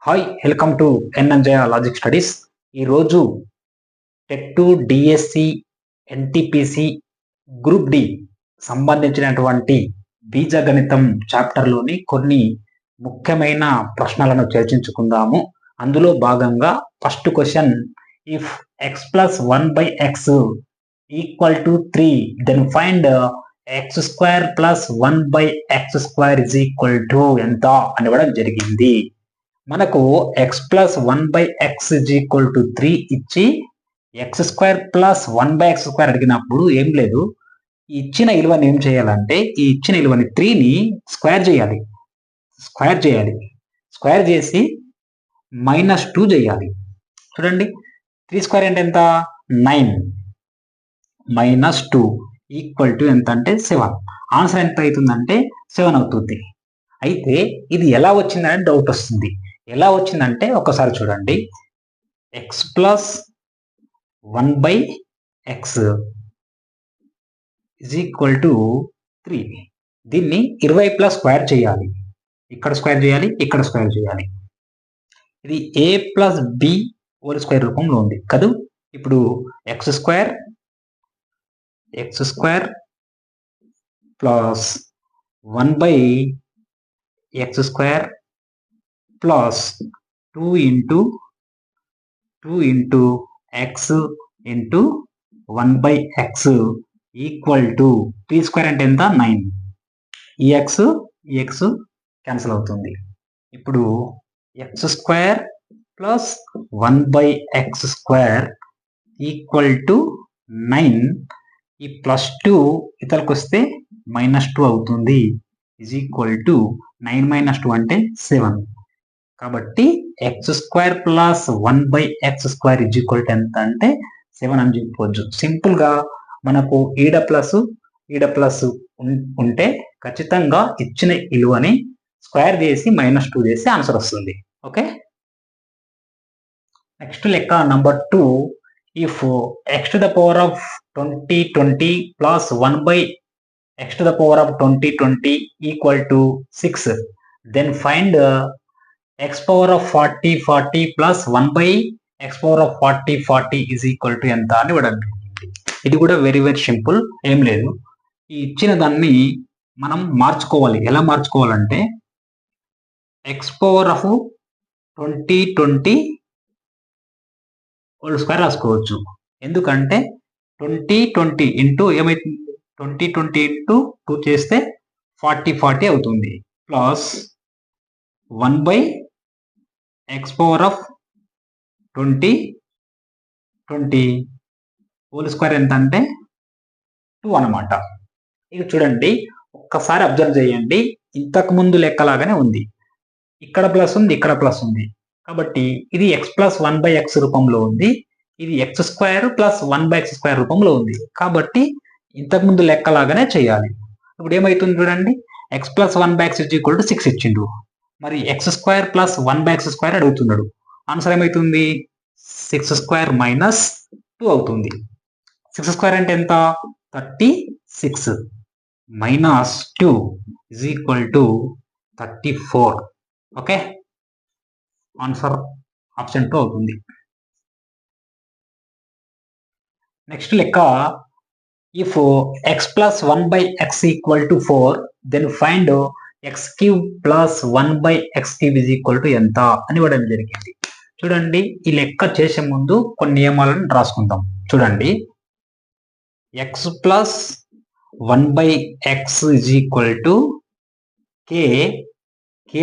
Hi welcome to ఎన్ఎంజయ logic studies. ఈరోజు TET DSC NTPC group D సంబంధించినటువంటి బీజగణితం చాప్టర్లోని కొన్ని ముఖ్యమైన ప్రశ్నలను చర్చించుకుందాము. అందులో భాగంగా first question, if x plus 1/x equal to 3 then find x square plus 1/x² is equal to ఎంత అని ఇవ్వడం జరిగింది. మనకు x plus 1/x is equal to 3 ఇచ్చి ఎక్స్ స్క్వేర్ ప్లస్ 1/x² అడిగినప్పుడు ఏం లేదు, ఇచ్చిన విలువని ఏం చేయాలంటే ఈ ఇచ్చిన విలువని 3ని స్క్వేర్ చేయాలి. స్క్వేర్ చేసి -2 చేయాలి. చూడండి, 3 స్క్వేర్ అంటే ఎంత? 9 -2 ఈక్వల్ టు ఎంత అంటే 7. ఆన్సర్ ఎంత అవుతుందంటే 7 అవుతుంది. అయితే ఇది ఎలా వచ్చిందని డౌట్ వస్తుంది. ఎలా వచ్చిందంటే ఒకసారి చూడండి, X plus 1/x is equal to 3. దీన్ని ఇరువైపులా స్క్వేర్ చేయాలి. ఇక్కడ స్క్వేర్ చేయాలి, ఇక్కడ స్క్వేర్ చేయాలి. ఇది a plus B whole square రూపంలో ఉంది కదా. ఇప్పుడు x square plus 1/x² plus 2 into x into 1/x equal to 3 square అంటే ఎంత? 9. ఈ x క్యాన్సిల్ అవుతుంది. ఇప్పుడు x square plus 1/x² equal to 9. ఈ +2 ఇతలకు వస్తే -2 అవుతుంది. ఇజ్ ఈక్వల్ టు 9 - 2 అంటే 7. కాబట్టి X square plus 1/x² is equal to ఎంత అంటే 7 అని చెప్పవచ్చు. సింపుల్ గా మనకు ఈడ ప్లస్ ఉంటే ఖచ్చితంగా ఇచ్చిన విలువని స్క్వేర్ చేసి -2 చేసి ఆన్సర్ వస్తుంది. ఓకే, నెక్స్ట్ లెక్క number 2, if x to the power of 2020 plus 1/x to the power of 2020 equal to 6, then find x power of 40 plus 1/x power of 40 is equal to ఎంత అని ఇవ్వడం. ఇది కూడా very simple, ఏం లేదు. ఈ ఇచ్చిన దాన్ని మనం మార్చుకోవాలి. ఎలా మార్చుకోవాలంటే x power of 2020 whole square రాసుకోవచ్చు. ఎందుకంటే 2020 ఇంటూ ఏమైతుంది, 2020 ఇంటూ 2 చేస్తే 40 అవుతుంది. Plus 1/x power of 2020 whole square ఎంత అంటే 2 అన్నమాట. ఇది చూడండి, ఒక్కసారి అబ్జర్వ్ చేయండి, ఇంతకు ముందు లెక్కలాగానే ఉంది. ఇక్కడ ప్లస్ ఉంది, ఇక్కడ ప్లస్ ఉంది. కాబట్టి ఇది ఎక్స్ ప్లస్ 1/x రూపంలో ఉంది. ఇది ఎక్స్ స్క్వేర్ ప్లస్ 1/x² రూపంలో ఉంది. కాబట్టి ఇంతకుముందు లెక్కలాగానే చేయాలి. ఇప్పుడు ఏమవుతుంది చూడండి, X plus 1/x is equal to 6 ఇచ్చిండు. మరి ఎక్స్ స్క్వేర్ ప్లస్ 1/x² అడుగుతున్నాడు. ఆన్సర్ ఏమవుతుంది? 6² - 2 అవుతుంది. 6² అంటే ఎంత? 36 -2 is equal to 34. Okay, answer option 2 అవుతుంది. నెక్స్ట్ లెక్క, if x plus 1/x equal to 4 then find x³ plus 1/x³ is equal to ఎంత అని ఇవ్వడం జరిగింది. చూడండి, ఈ లెక్క చేసే ముందు కొన్ని నియమాలను రాసుకుందాం. చూడండి, x plus 1/x is equal to k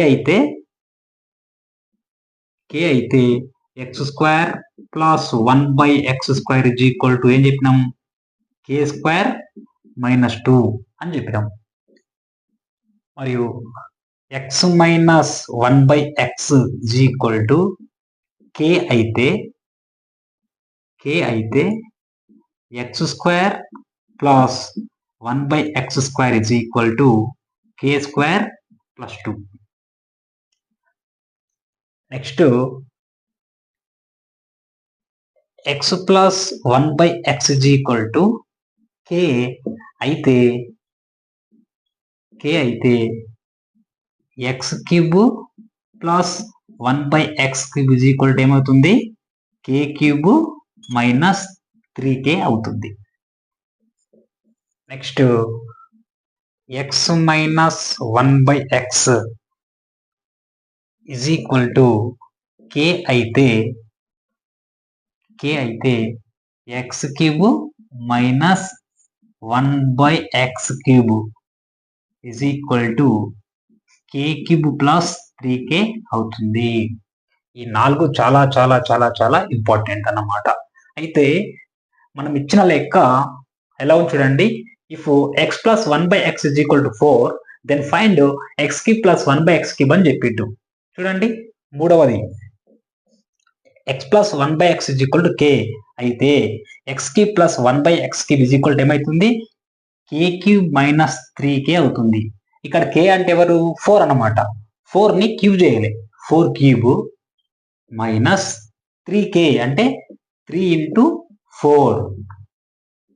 అయితే x² plus 1/x² is equal to ఏం చెప్పినాం? k² - 2 అని చెప్పినాం. మరియు x minus 1/x is equal to k అయితే x² plus 1/x² is equal to k² + 2. Next x plus 1/x is equal to k అయితే x³ plus 1/x³ is equal to ఏమవుతుంది k³ minus 3k అవుతుంది. Next x minus 1/x is equal to k అయితే x³ minus 1/x³ is equal to k³ plus 3k అవుతుంది. ఈ 4 చాలా చాలా చాలా చాలా ఇంపార్టెంట్ అన్నమాట. అయితే మనం ఇచ్చిన లెక్క ఎలా ఉంది చూడండి. If x plus 1/x is equal to 4 then find x³ plus 1/x³ అని చెప్పిండు. చూడండి మూడవది x plus 1/x is equal to k అయితే x³ plus 1/x³ is equal to ఏమవుతుంది k³ మైనస్ 3k అవుతుంది. ఇక్కడ k అంటే ఎవరు 4 అన్నమాట. 4ని క్యూబ్ చేయాలి. 4³ మైనస్ 3k అంటే 3 ఇంటూ 4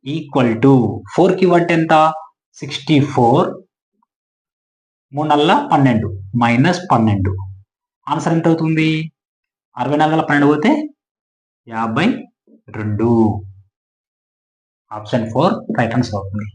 ఈక్వల్ టు 4³ అంటే ఎంత 64 3 నల్ల 12 మైనస్ 12. ఆన్సర్ ఎంత అవుతుంది 64 12 పోతే 52. ఆప్షన్ 4 రైట్ ఆన్సర్ అవుతుంది.